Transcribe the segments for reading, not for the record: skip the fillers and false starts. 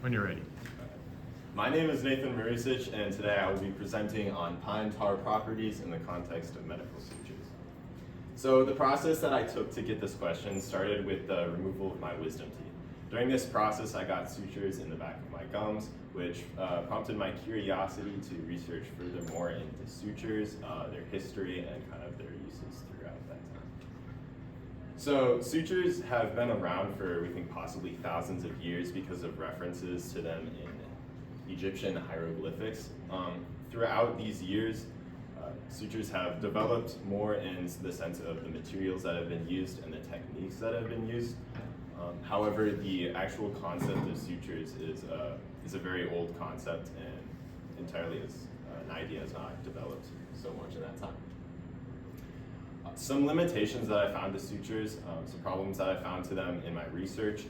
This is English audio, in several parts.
When you're ready. My name is Nathan Marisic, and today I will be presenting on pine tar properties in the context of medical sutures. So the process that I took to get this question started with the removal of my wisdom teeth. During this process, I got sutures in the back of my gums, which prompted my curiosity to research furthermore into sutures, their history, and kind of their uses throughout that time. So sutures have been around for, we think, possibly thousands of years because of references to them in Egyptian hieroglyphics. Throughout these years, sutures have developed more in the sense of the materials that have been used and the techniques that have been used. However, the actual concept of sutures is a very old concept and entirely an idea has not developed so much in that time. Some limitations that I found to sutures, some problems that I found to them in my research,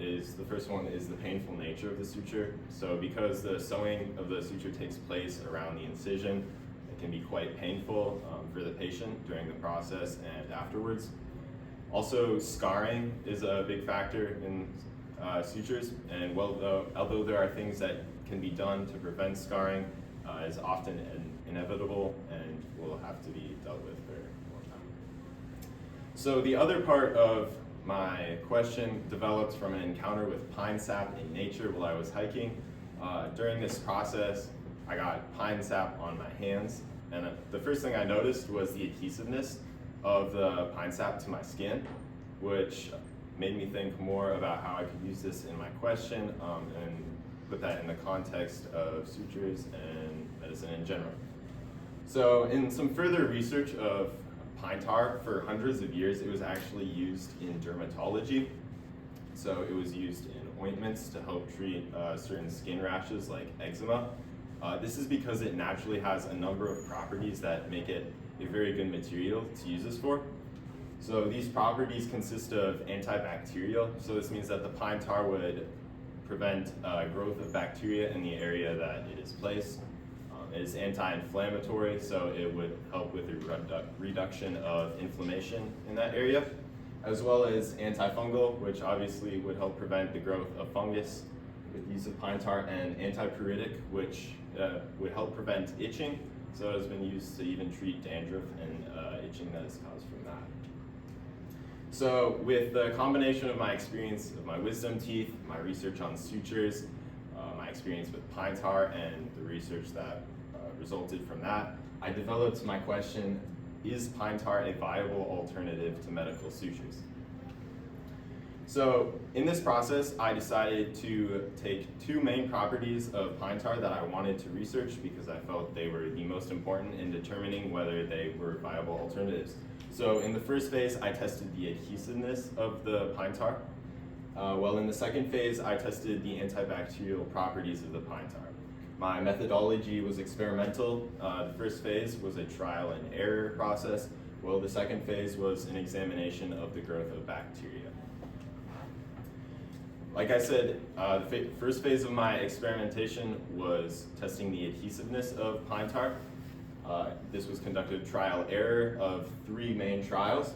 is the first one is the painful nature of the suture. So because the sewing of the suture takes place around the incision, it can be quite painful for the patient during the process and afterwards. Also, scarring is a big factor in sutures, and although there are things that can be done to prevent scarring, it is often inevitable and will have to be dealt with for a long time. So the other part of my question developed from an encounter with pine sap in nature while I was hiking. During this process, I got pine sap on my hands, and the first thing I noticed was the adhesiveness of the pine sap to my skin, which made me think more about how I could use this in my question and put that in the context of sutures and medicine in general. So in some further research of pine tar, for hundreds of years it was actually used in dermatology. So it was used in ointments to help treat certain skin rashes like eczema. This is because it naturally has a number of properties that make it a very good material to use this for. So these properties consist of antibacterial. So this means that the pine tar would prevent growth of bacteria in the area that it is placed. It is anti-inflammatory, so it would help with the reduction of inflammation in that area, as well as antifungal, which obviously would help prevent the growth of fungus with use of pine tar, and antipruritic, which would help prevent itching. So it has been used to even treat dandruff and itching that is caused from that. So with the combination of my experience of my wisdom teeth, my research on sutures, my experience with pine tar, and the research that resulted from that, I developed my question, is pine tar a viable alternative to medical sutures? So in this process, I decided to take two main properties of pine tar that I wanted to research because I felt they were the most important in determining whether they were viable alternatives. So in the first phase, I tested the adhesiveness of the pine tar. While in the second phase, I tested the antibacterial properties of the pine tar. My methodology was experimental. The first phase was a trial and error process, while the second phase was an examination of the growth of bacteria. Like I said, the first phase of my experimentation was testing the adhesiveness of pine tar. This was conducted trial error of 3 main trials.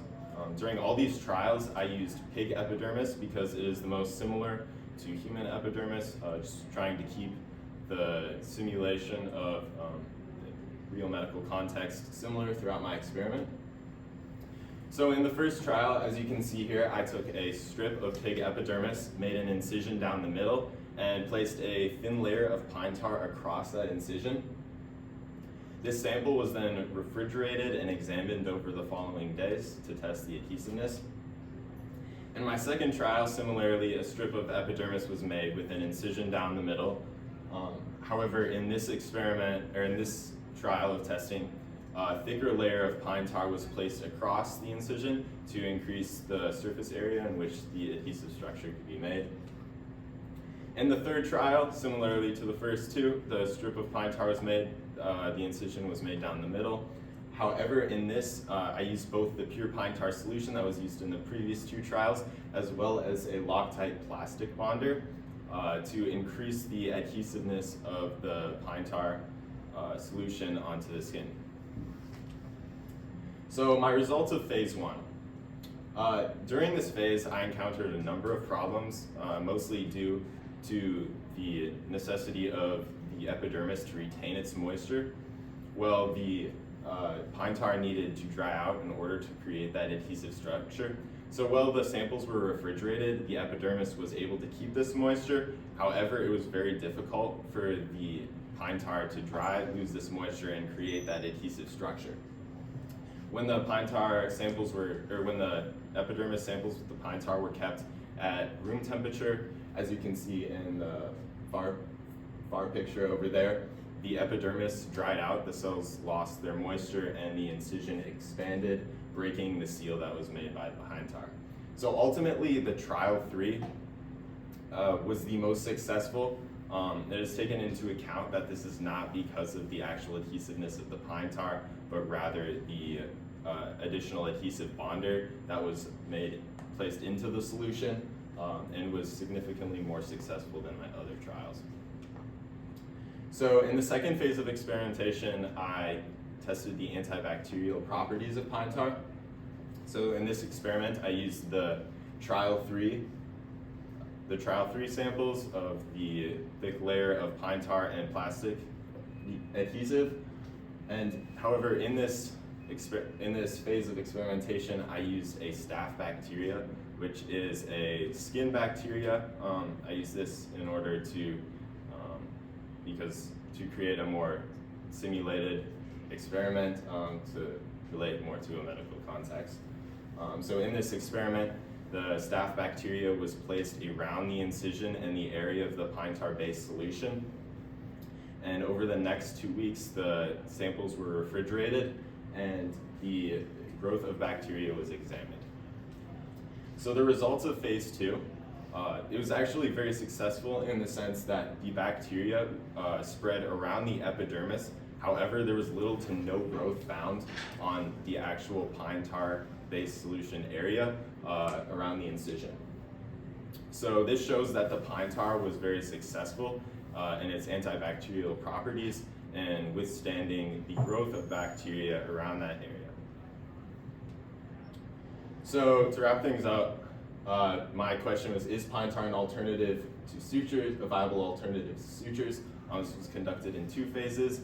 During all these trials, I used pig epidermis because it is the most similar to human epidermis, just trying to keep the simulation of real medical context similar throughout my experiment. So in the first trial, as you can see here, I took a strip of pig epidermis, made an incision down the middle, and placed a thin layer of pine tar across that incision. This sample was then refrigerated and examined over the following days to test the adhesiveness. In my second trial, similarly, a strip of epidermis was made with an incision down the middle. However, in this experiment, or in this trial of testing, a thicker layer of pine tar was placed across the incision to increase the surface area in which the adhesive structure could be made. In the third trial, similarly to the first two, the strip of pine tar was made, the incision was made down the middle. However, in this, I used both the pure pine tar solution that was used in the previous 2 trials, as well as a Loctite plastic bonder to increase the adhesiveness of the pine tar solution onto the skin. So my results of phase 1. During this phase, I encountered a number of problems, mostly due to the necessity of the epidermis to retain its moisture. Well, the pine tar needed to dry out in order to create that adhesive structure. So while the samples were refrigerated, the epidermis was able to keep this moisture. However, it was very difficult for the pine tar to dry, lose this moisture, and create that adhesive structure. When the pine tar samples when the epidermis samples with the pine tar were kept at room temperature, as you can see in the far picture over there, the epidermis dried out, the cells lost their moisture, and the incision expanded, breaking the seal that was made by the pine tar. So ultimately, the trial 3 was the most successful. It is taken into account that this is not because of the actual adhesiveness of the pine tar, but rather the additional adhesive bonder that was placed into the solution and was significantly more successful than my other trials. So in the second phase of experimentation, I tested the antibacterial properties of pine tar. So in this experiment, I used the trial 3 samples of the thick layer of pine tar and plastic adhesive. And however, in this phase of experimentation, I used a staph bacteria, which is a skin bacteria. I use this in order to create a more simulated experiment to relate more to a medical context. So in this experiment, the staph bacteria was placed around the incision and the area of the pine tar-based solution. And over the next 2 weeks, the samples were refrigerated and the growth of bacteria was examined. So the results of phase 2, it was actually very successful in the sense that the bacteria spread around the epidermis. However, there was little to no growth found on the actual pine tar-based solution area around the incision. So this shows that the pine tar was very successful in its antibacterial properties and withstanding the growth of bacteria around that area. So to wrap things up, my question was, is pine tar an alternative to sutures, a viable alternative to sutures? This was conducted in 2 phases,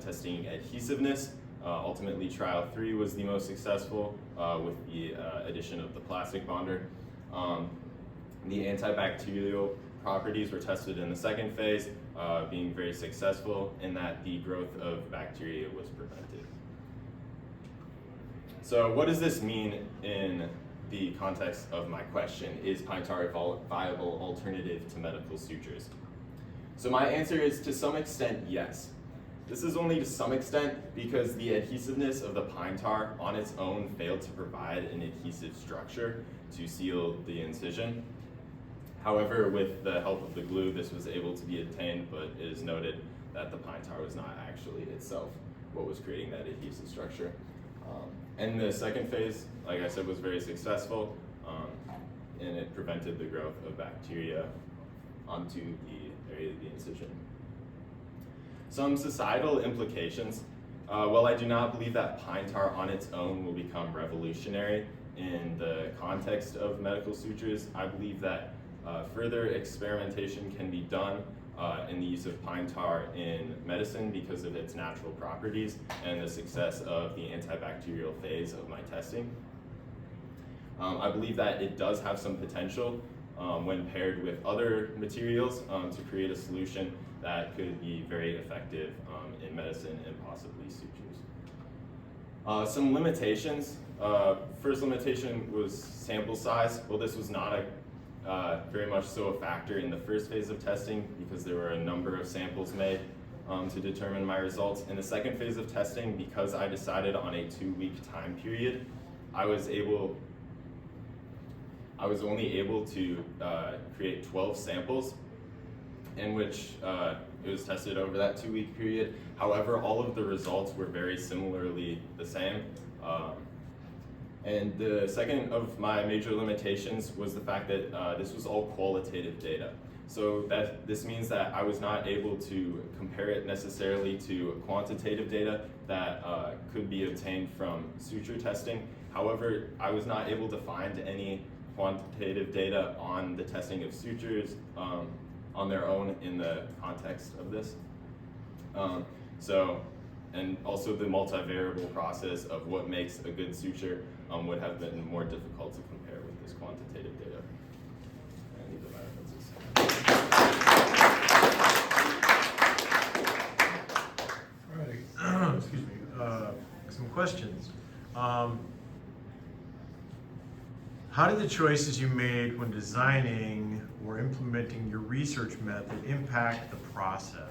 testing adhesiveness. Ultimately, trial 3 was the most successful with the addition of the plastic bonder. The antibacterial properties were tested in the second phase, being very successful in that the growth of bacteria was prevented. So what does this mean in the context of my question? Is pine tar a viable alternative to medical sutures? So my answer is, to some extent, yes. This is only to some extent because the adhesiveness of the pine tar on its own failed to provide an adhesive structure to seal the incision. However, with the help of the glue, this was able to be obtained, but it is noted that the pine tar was not actually itself what was creating that adhesive structure. And the second phase, like I said, was very successful, and it prevented the growth of bacteria onto the area of the incision. Some societal implications. While I do not believe that pine tar on its own will become revolutionary in the context of medical sutures, I believe that further experimentation can be done in the use of pine tar in medicine because of its natural properties and the success of the antibacterial phase of my testing. I believe that it does have some potential when paired with other materials to create a solution that could be very effective in medicine and possibly sutures. Some limitations. First limitation was sample size. Well, this was not very much so a factor in the first phase of testing because there were a number of samples made to determine my results. In the second phase of testing, because I decided on a 2-week time period, I was only able to create 12 samples in which it was tested over that 2-week period. However, all of the results were very similarly the same. And the second of my major limitations was the fact that this was all qualitative data. So this means that I was not able to compare it necessarily to quantitative data that could be obtained from suture testing. However, I was not able to find any quantitative data on the testing of sutures on their own in the context of this. And also the multivariable process of what makes a good suture would have been more difficult to compare with this quantitative data. I need the references. All right, excuse me, some questions. How did the choices you made when designing or implementing your research method impact the process?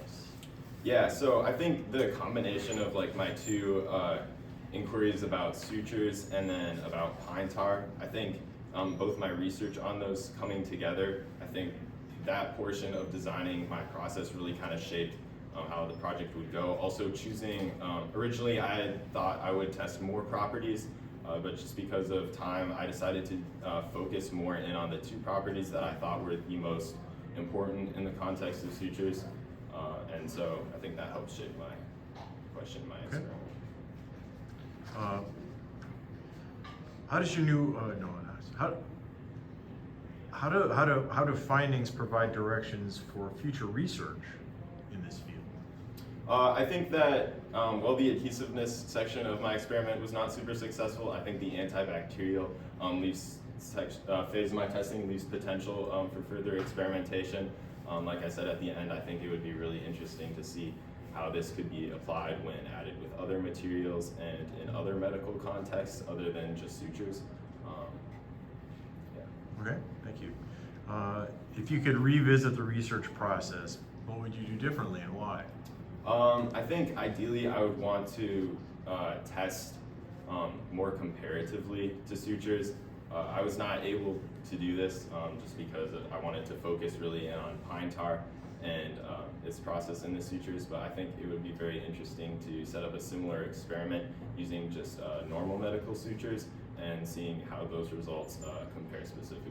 Yeah, so I think the combination of like my two inquiries about sutures and then about pine tar, I think both my research on those coming together, I think that portion of designing my process really kind of shaped how the project would go. Also choosing, originally I had thought I would test more properties, but just because of time, I decided to focus more in on the two properties that I thought were the most important in the context of sutures. And so I think that helps shape my question, my answer. How does your new, how do findings provide directions for future research in this field? I think that, well, the adhesiveness section of my experiment was not super successful. I think the antibacterial phase of my testing leaves potential for further experimentation. Like I said at the end, I think it would be really interesting to see how this could be applied when added with other materials and in other medical contexts other than just sutures. Yeah. Okay, thank you. If you could revisit the research process, what would you do differently and why? I think ideally I would want to test more comparatively to sutures. I was not able to do this just because I wanted to focus really in on pine tar and its process in the sutures, but I think it would be very interesting to set up a similar experiment using just normal medical sutures and seeing how those results compare specifically.